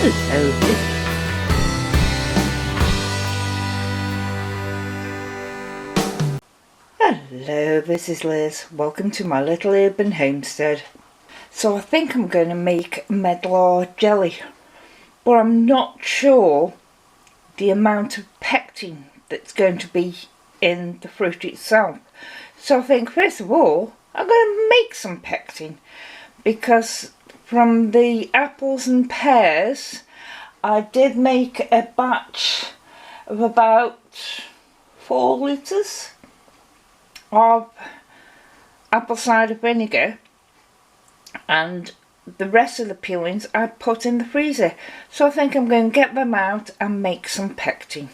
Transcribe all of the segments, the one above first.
Hello. Hello, this is Liz. Welcome to my little urban homestead. So I think I'm going to make medlar jelly, but I'm not sure the amount of pectin that's going to be in the fruit itself. So I think first of all I'm going to make some pectin, because from the apples and pears I did make a batch of about 4 litres of apple cider vinegar, and the rest of the peelings I put in the freezer. So I think I'm going to get them out and make some pectin.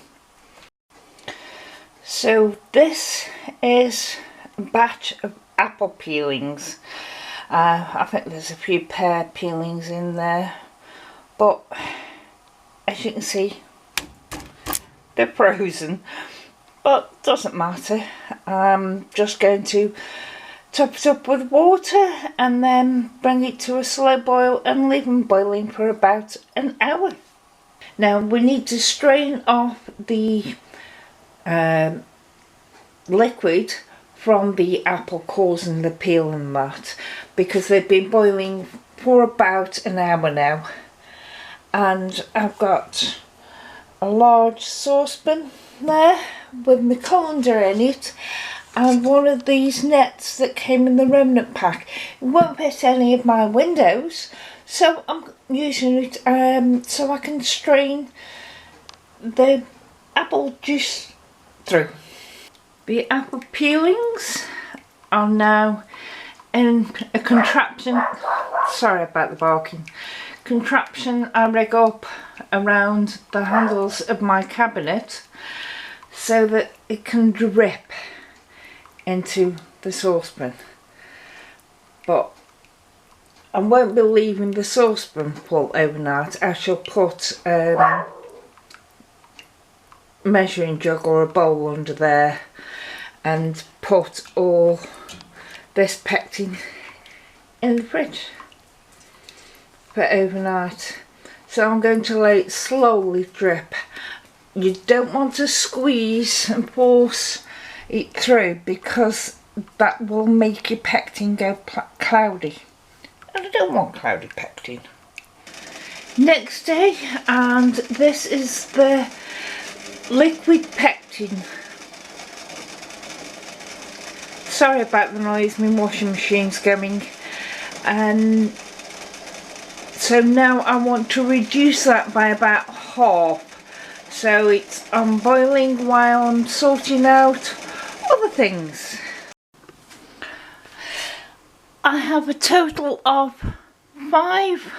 So this is a batch of apple peelings. I think there's a few pear peelings in there, but as you can see they're frozen, but doesn't matter. I'm just going to top it up with water and then bring it to a slow boil and leave them boiling for about an hour. Now we need to strain off the liquid from the apple cores and the peel and that, because they've been boiling for about an hour now. And I've got a large saucepan there with my colander in it, and one of these nets that came in the remnant pack. It won't fit any of my windows, so I'm using it so I can strain the apple juice through. The apple peelings are now in a contraption, sorry about the barking, contraption I rig up around the handles of my cabinet so that it can drip into the saucepan. But I won't be leaving the saucepan full overnight. I shall put a measuring jug or a bowl under there and put all this pectin in the fridge for overnight. So I'm going to let it slowly drip. You don't want to squeeze and force it through, because that will make your pectin go cloudy, and I don't want cloudy pectin. Next day, and this is the liquid pectin. Sorry about the noise, my washing machine's going, and so now I want to reduce that by about half, so it's boiling while I'm sorting out other things. I have a total of 5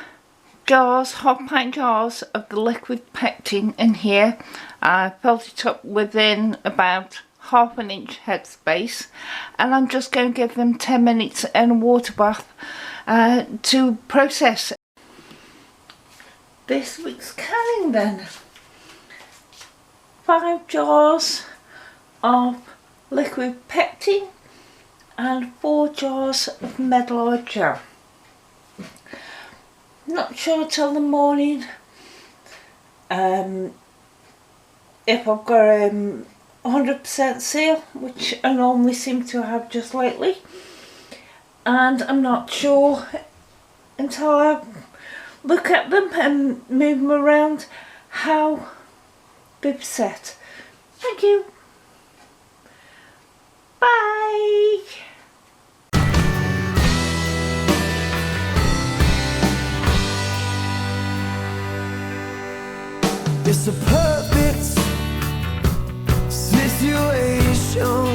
jars, half-pint jars of the liquid pectin in here. I filled it up within about ½ an inch headspace, and I'm just going to give them 10 minutes in a water bath to process. This week's canning then: 5 jars of liquid pectin and 4 jars of medlar jam. Not sure till the morning if I've got 100% seal, which I normally seem to have just lately, and I'm not sure until I look at them and move them around how they've set. Thank you. Bye. It's a perfect situation.